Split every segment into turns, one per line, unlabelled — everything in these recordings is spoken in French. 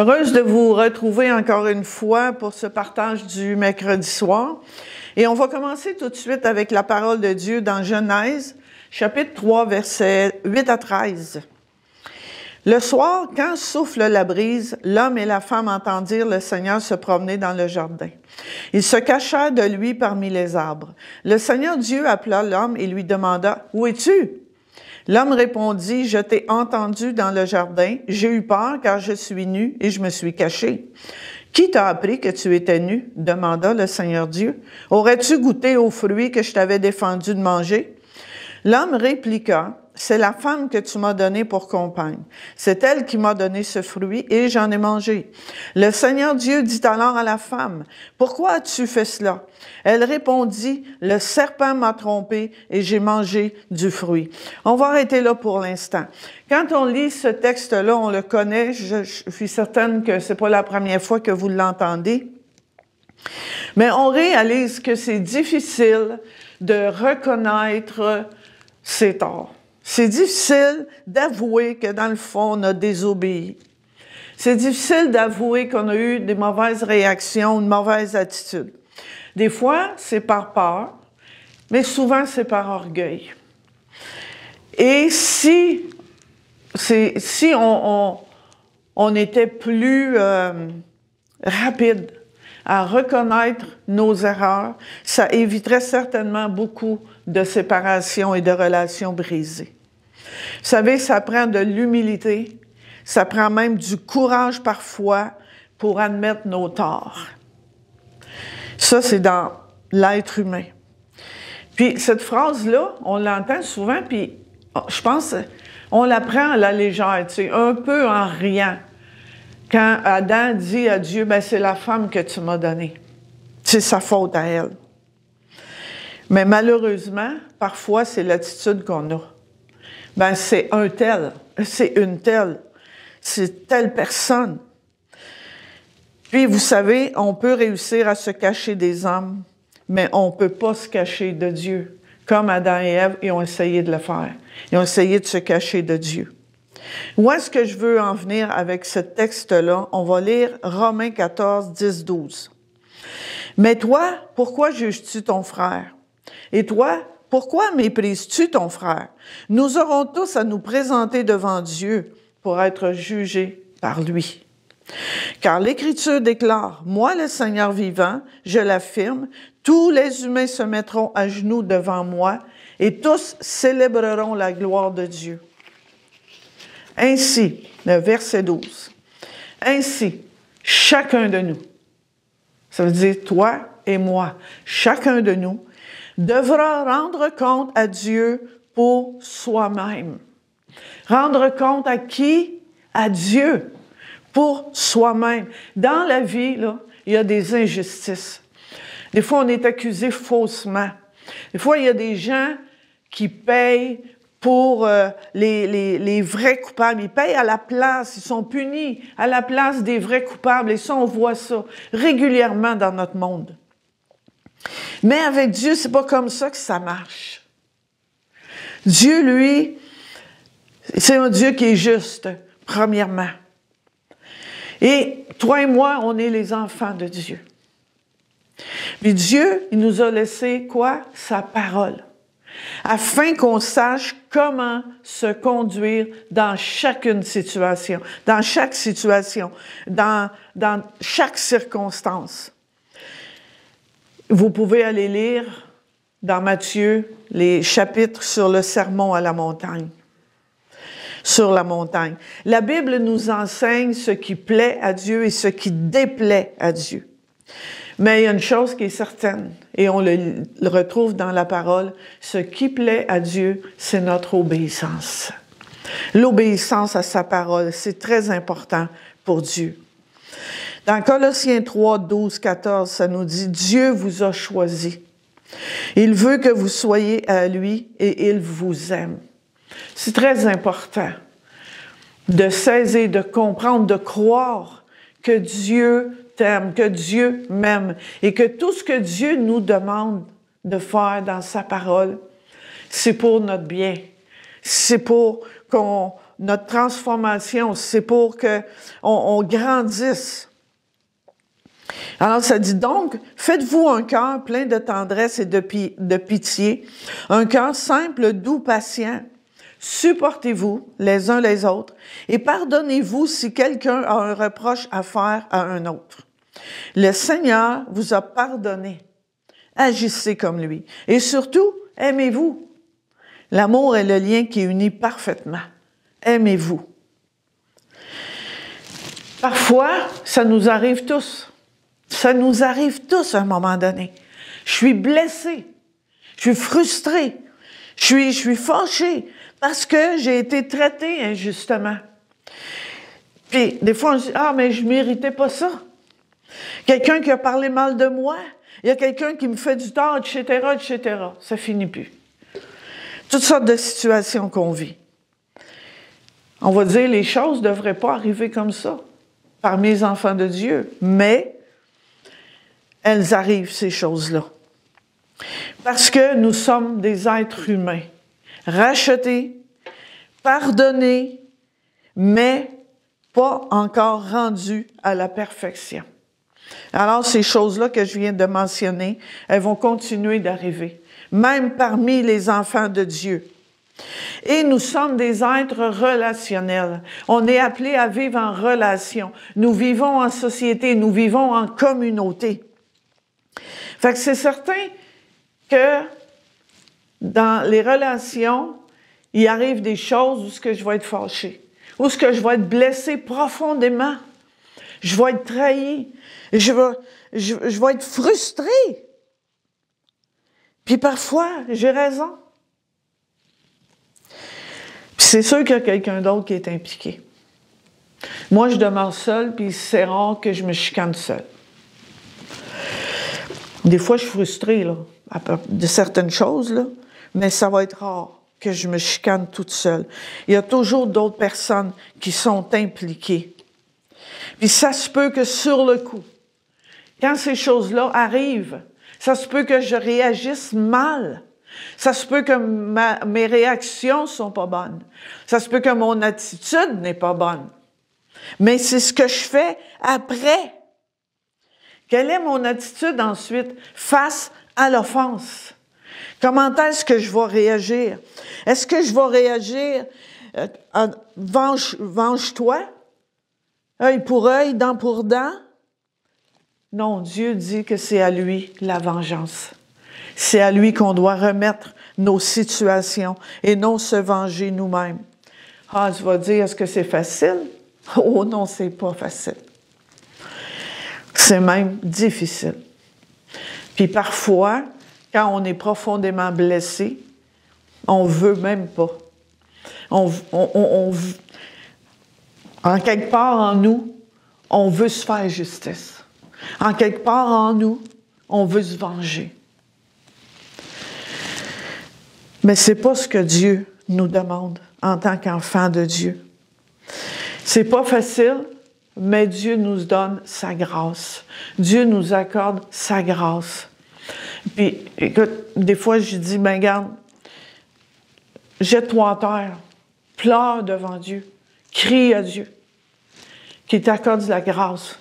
Heureuse de vous retrouver encore une fois pour ce partage du mercredi soir. Et on va commencer tout de suite avec la parole de Dieu dans Genèse, chapitre 3, versets 8 à 13. Le soir, quand souffle la brise, l'homme et la femme entendirent le Seigneur se promener dans le jardin. Ils se cachèrent de lui parmi les arbres. Le Seigneur Dieu appela l'homme et lui demanda « Où es-tu » ? L'homme répondit, « Je t'ai entendu dans le jardin, j'ai eu peur car je suis nu et je me suis caché. »« Qui t'a appris que tu étais nu? » demanda le Seigneur Dieu. « Aurais-tu goûté aux fruits que je t'avais défendu de manger? » L'homme répliqua, « C'est la femme que tu m'as donnée pour compagne. C'est elle qui m'a donné ce fruit et j'en ai mangé. » Le Seigneur Dieu dit alors à la femme, « Pourquoi as-tu fait cela? » Elle répondit, « Le serpent m'a trompée et j'ai mangé du fruit. » On va arrêter là pour l'instant. Quand on lit ce texte-là, on le connaît. Je suis certaine que c'est pas la première fois que vous l'entendez. Mais on réalise que c'est difficile de reconnaître ses torts. C'est difficile d'avouer que dans le fond, on a désobéi. C'est difficile d'avouer qu'on a eu des mauvaises réactions, une mauvaise attitude. Des fois, c'est par peur, mais souvent, c'est par orgueil. Et si on était plus rapide à reconnaître nos erreurs, ça éviterait certainement beaucoup de séparations et de relations brisées. Vous savez, ça prend de l'humilité, ça prend même du courage parfois pour admettre nos torts. Ça, c'est dans l'être humain. Puis cette phrase-là, on l'entend souvent, puis je pense on la prend à la légère, tu sais, un peu en riant. Quand Adam dit à Dieu, « Ben, c'est la femme que tu m'as donnée. C'est sa faute à elle. » Mais malheureusement, parfois, c'est l'attitude qu'on a. Ben, c'est un tel, c'est une telle, c'est telle personne. Puis, vous savez, on peut réussir à se cacher des hommes, mais on ne peut pas se cacher de Dieu, comme Adam et Ève, ils ont essayé de le faire. Ils ont essayé de se cacher de Dieu. Où est-ce que je veux en venir avec ce texte-là? On va lire Romains 14, 10, 12. « Mais toi, pourquoi juges-tu ton frère? Et toi, pourquoi méprises-tu ton frère? Nous aurons tous à nous présenter devant Dieu pour être jugés par lui. Car l'Écriture déclare, « Moi, le Seigneur vivant, je l'affirme, tous les humains se mettront à genoux devant moi et tous célébreront la gloire de Dieu. » Ainsi, le verset 12, « Ainsi, chacun de nous, ça veut dire toi et moi, chacun de nous, devra rendre compte à Dieu pour soi-même. » Rendre compte à qui? À Dieu, pour soi-même. Dans la vie, là, il y a des injustices. Des fois, on est accusé faussement. Des fois, il y a des gens qui payent pour les vrais coupables. Ils payent à la place, ils sont punis à la place des vrais coupables. Et ça, on voit ça régulièrement dans notre monde. Mais avec Dieu, c'est pas comme ça que ça marche. Dieu, lui, c'est un Dieu qui est juste, premièrement. Et toi et moi, on est les enfants de Dieu. Puis Dieu, il nous a laissé quoi? Sa parole. Afin qu'on sache comment se conduire dans chacune situation, dans chaque situation, dans chaque circonstance. Vous pouvez aller lire dans Matthieu les chapitres sur le sermon à la montagne. Sur la montagne. La Bible nous enseigne ce qui plaît à Dieu et ce qui déplaît à Dieu. Mais il y a une chose qui est certaine, et on le retrouve dans la parole, ce qui plaît à Dieu, c'est notre obéissance. L'obéissance à sa parole, c'est très important pour Dieu. Dans Colossiens 3, 12, 14, ça nous dit « Dieu vous a choisi. Il veut que vous soyez à lui et il vous aime. » C'est très important de saisir, de comprendre, de croire que Dieu t'aime, que Dieu m'aime et que tout ce que Dieu nous demande de faire dans sa parole, c'est pour notre bien. C'est pour qu'on notre transformation, c'est pour qu'on grandisse. Alors, ça dit donc, faites-vous un cœur plein de tendresse et de pitié, un cœur simple, doux, patient. Supportez-vous les uns les autres et pardonnez-vous si quelqu'un a un reproche à faire à un autre. Le Seigneur vous a pardonné. Agissez comme lui. Et surtout, aimez-vous. L'amour est le lien qui unit parfaitement. Aimez-vous. Parfois, ça nous arrive tous. Ça nous arrive tous à un moment donné. Je suis blessée. Je suis frustrée. Je suis fâchée parce que j'ai été traitée injustement. Puis, des fois, on se dit, ah, mais je méritais pas ça. Quelqu'un qui a parlé mal de moi, il y a quelqu'un qui me fait du tort, etc., etc. Ça finit plus. Toutes sortes de situations qu'on vit. On va dire, les choses ne devraient pas arriver comme ça parmi les enfants de Dieu, mais elles arrivent, ces choses-là. Parce que nous sommes des êtres humains, rachetés, pardonnés, mais pas encore rendus à la perfection. Alors, ces choses-là que je viens de mentionner, elles vont continuer d'arriver, même parmi les enfants de Dieu. Et nous sommes des êtres relationnels. On est appelés à vivre en relation. Nous vivons en société, nous vivons en communauté. Fait que c'est certain que dans les relations, il arrive des choses où ce que je vais être fâchée, où ce que je vais être blessée profondément. Je vais être trahie. Je vais être frustrée. Puis parfois, j'ai raison. Puis c'est sûr qu'il y a quelqu'un d'autre qui est impliqué. Moi, je demeure seule, puis c'est rare que je me chicane seule. Des fois, je suis frustrée là, de certaines choses, là, mais ça va être rare que je me chicane toute seule. Il y a toujours d'autres personnes qui sont impliquées. Puis ça se peut que sur le coup, quand ces choses-là arrivent, ça se peut que je réagisse mal. Ça se peut que mes réactions ne sont pas bonnes. Ça se peut que mon attitude n'est pas bonne. Mais c'est ce que je fais après. Quelle est mon attitude ensuite face à l'offense? Comment est-ce que je vais réagir? Est-ce que je vais réagir venge-toi, œil pour œil, dent pour dent? Non, Dieu dit que c'est à lui la vengeance. C'est à lui qu'on doit remettre nos situations et non se venger nous-mêmes. Ah, tu vas dire, est-ce que c'est facile? Oh non, c'est pas facile. C'est même difficile. Puis parfois, quand on est profondément blessé, on veut même pas. En quelque part en nous, on veut se faire justice. En quelque part en nous, on veut se venger. Mais c'est pas ce que Dieu nous demande en tant qu'enfants de Dieu. C'est pas facile, mais Dieu nous donne sa grâce. Dieu nous accorde sa grâce. Puis, écoute, des fois, je dis, ben regarde, jette-toi à terre, pleure devant Dieu, crie à Dieu, qu'il t'accorde la grâce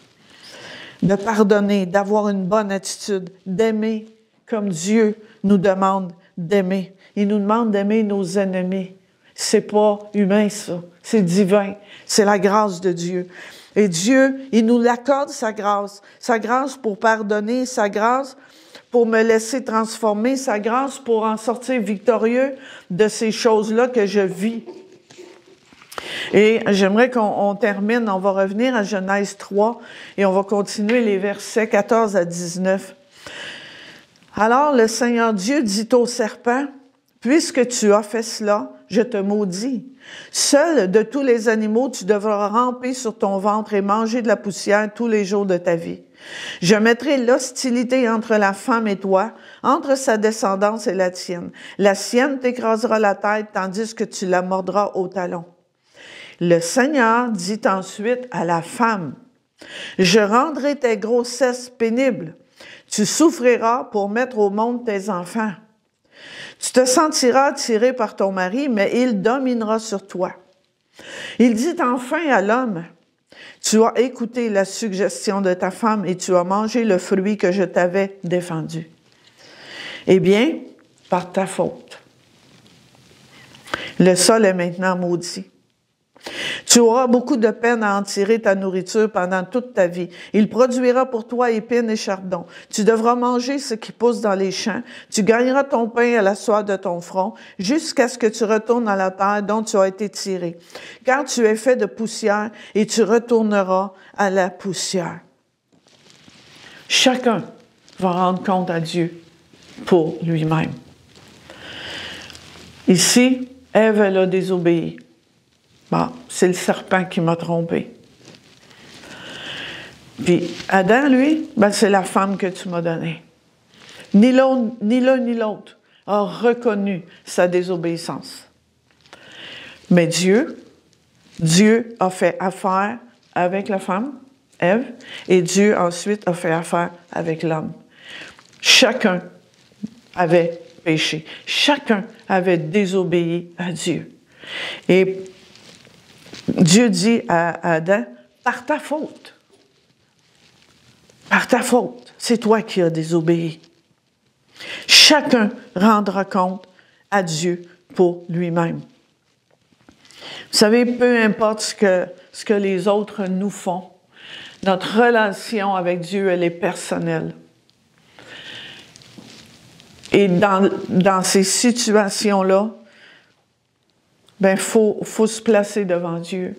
de pardonner, d'avoir une bonne attitude, d'aimer comme Dieu nous demande d'aimer. Il nous demande d'aimer nos ennemis. C'est pas humain, ça. C'est divin. C'est la grâce de Dieu. Et Dieu, il nous l'accorde, sa grâce. Sa grâce pour pardonner, sa grâce pour me laisser transformer, sa grâce pour en sortir victorieux de ces choses-là que je vis. Et j'aimerais qu'on termine, on va revenir à Genèse 3 et on va continuer les versets 14 à 19. Alors le Seigneur Dieu dit au serpent, « Puisque tu as fait cela, je te maudis. Seul de tous les animaux, tu devras ramper sur ton ventre et manger de la poussière tous les jours de ta vie. Je mettrai l'hostilité entre la femme et toi, entre sa descendance et la tienne. La sienne t'écrasera la tête, tandis que tu la mordras au talon. » Le Seigneur dit ensuite à la femme, « Je rendrai tes grossesses pénibles. Tu souffriras pour mettre au monde tes enfants. Tu te sentiras attiré par ton mari, mais il dominera sur toi. Il dit enfin à l'homme, « Tu as écouté la suggestion de ta femme et tu as mangé le fruit que je t'avais défendu. Eh bien, par ta faute, le sol est maintenant maudit. Tu auras beaucoup de peine à en tirer ta nourriture pendant toute ta vie. Il produira pour toi épines et chardons. Tu devras manger ce qui pousse dans les champs. Tu gagneras ton pain à la sueur de ton front, jusqu'à ce que tu retournes à la terre dont tu as été tiré. Car tu es fait de poussière et tu retourneras à la poussière. » Chacun va rendre compte à Dieu pour lui-même. Ici, Ève, elle a désobéi. Bon, c'est le serpent qui m'a trompé. Puis Adam, lui, c'est la femme que tu m'as donnée. Ni l'un ni l'autre a reconnu sa désobéissance. Mais Dieu a fait affaire avec la femme, Ève, et Dieu ensuite a fait affaire avec l'homme. Chacun avait péché. Chacun avait désobéi à Dieu. Et Dieu dit à Adam, « Par ta faute, c'est toi qui as désobéi. » Chacun rendra compte à Dieu pour lui-même. Vous savez, peu importe ce que les autres nous font, notre relation avec Dieu, elle est personnelle. Et dans ces situations-là, faut se placer devant Dieu.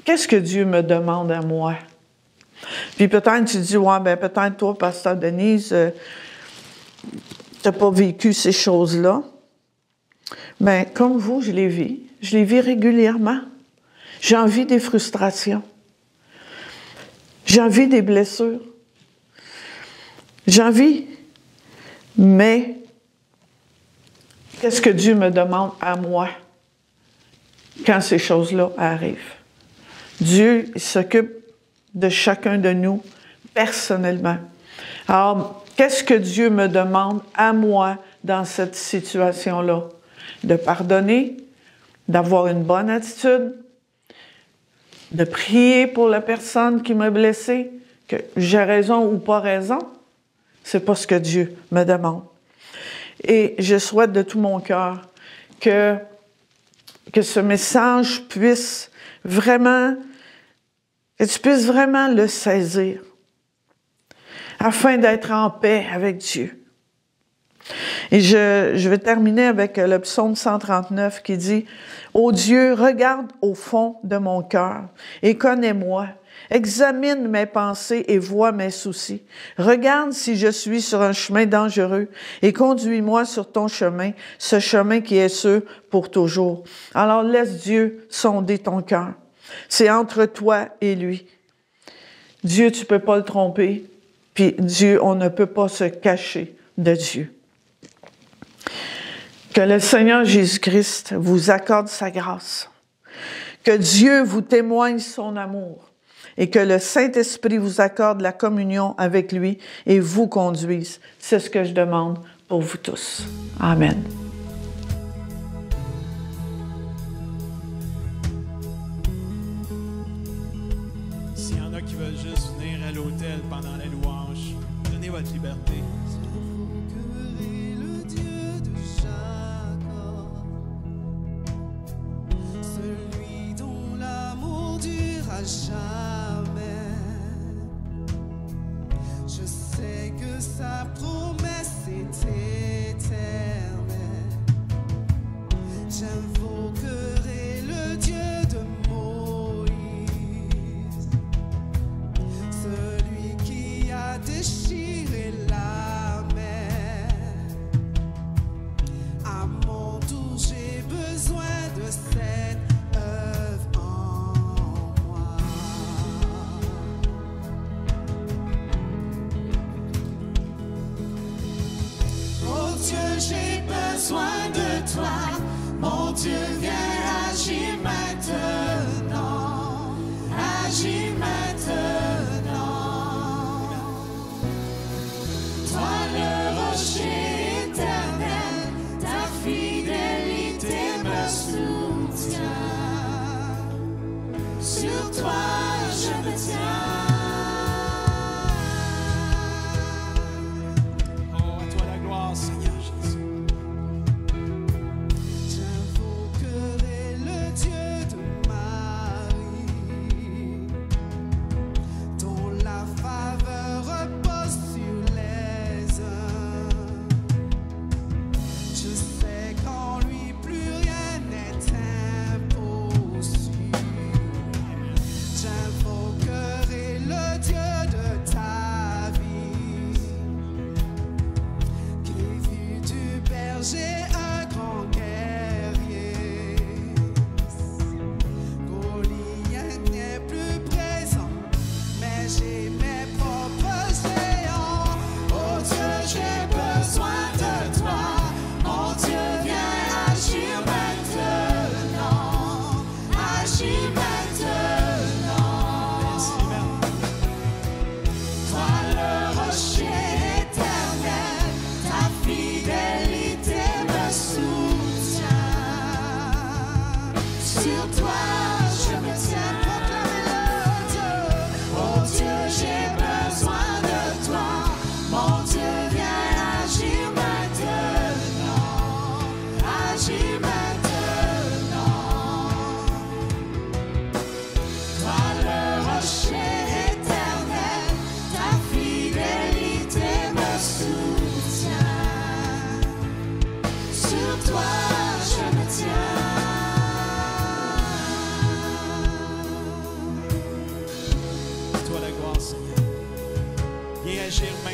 Qu'est-ce que Dieu me demande à moi? Puis peut-être tu dis, peut-être toi, pasteur Denise, tu n'as pas vécu ces choses-là. Mais comme vous, je les vis. Je les vis régulièrement. J'en vis des frustrations. J'en vis des blessures. J'en vis. Mais qu'est-ce que Dieu me demande à moi quand ces choses-là arrivent? Dieu s'occupe de chacun de nous personnellement. Alors, qu'est-ce que Dieu me demande à moi dans cette situation-là? De pardonner, d'avoir une bonne attitude, de prier pour la personne qui m'a blessé, que j'ai raison ou pas raison. C'est pas ce que Dieu me demande. Et je souhaite de tout mon cœur que ce message puisse vraiment, que tu puisses vraiment le saisir, afin d'être en paix avec Dieu. Et je vais terminer avec le psaume 139 qui dit, « Ô Dieu, regarde au fond de mon cœur et connais-moi. Examine mes pensées et vois mes soucis. Regarde si je suis sur un chemin dangereux et conduis-moi sur ton chemin, ce chemin qui est sûr pour toujours. » Alors laisse Dieu sonder ton cœur. C'est entre toi et lui. Dieu, tu ne peux pas le tromper. Puis Dieu, on ne peut pas se cacher de Dieu. Que le Seigneur Jésus-Christ vous accorde sa grâce. Que Dieu vous témoigne son amour. Et que le Saint-Esprit vous accorde la communion avec lui et vous conduise. C'est ce que je demande pour vous tous. Amen.
S'il y en a qui veulent juste venir à l'autel pendant la louange, prenez votre liberté.
Celui dont l'amour dure à jamais. Je sais que sa promesse est éternelle. J'invoquerai le Dieu de Moïse, celui qui a déchiré la mer. À mon tour, j'ai besoin de cette œuvre en moi. Oh Dieu, j'ai besoin de toi. Mon Dieu, viens agir maintenant. Agis maintenant. Toi le rocher éternel, ta fidélité me soutient.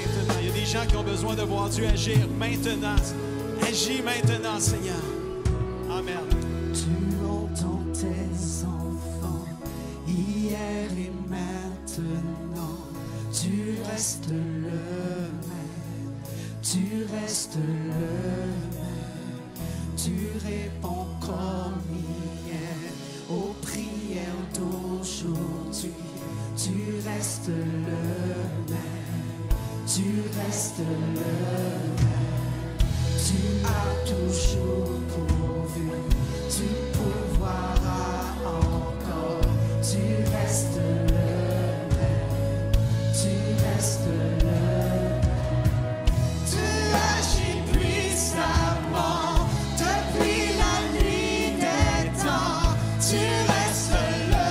maintenant. Il y a des gens qui ont besoin de voir Dieu agir maintenant. Agis maintenant, Seigneur. Amen.
Tu entends tes enfants, hier et maintenant. Tu restes le même, tu restes le même. Tu réponds comme hier aux prières d'aujourd'hui. Tu restes le même, tu restes le même. Tu as toujours pourvu, tu pourvoiras encore. Tu restes le même, tu restes le même. Tu agis puissamment depuis la nuit des temps. Tu restes le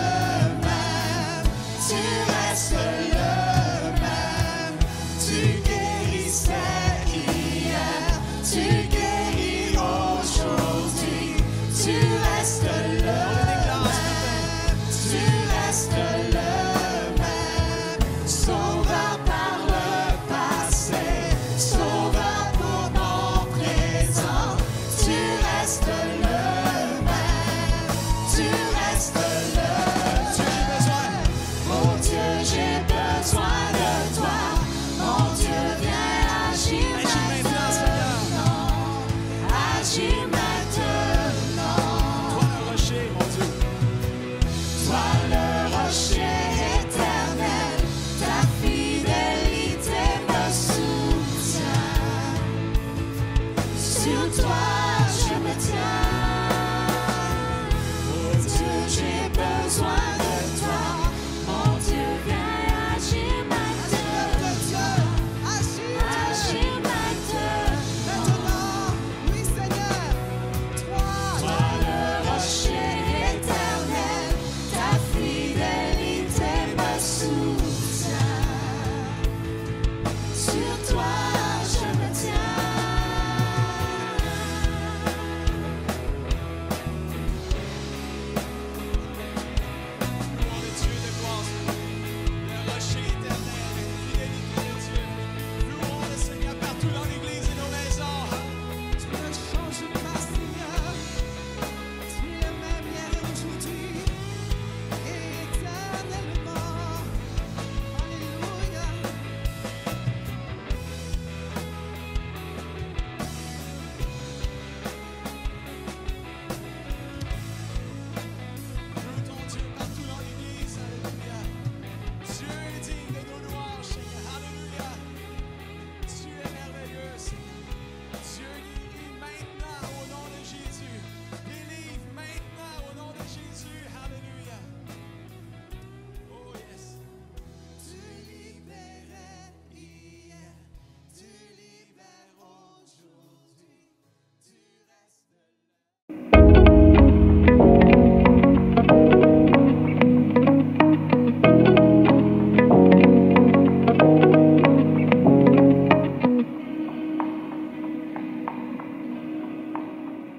même, tu restes le même. Tu guérissais hier, tu guéris aujourd'hui. Tu restes le même, tu restes le même. Sauveur par le passé, sauveur pour mon présent. Tu restes le même, tu restes le même. Mon Dieu, j'ai besoin de toi. Mon Dieu,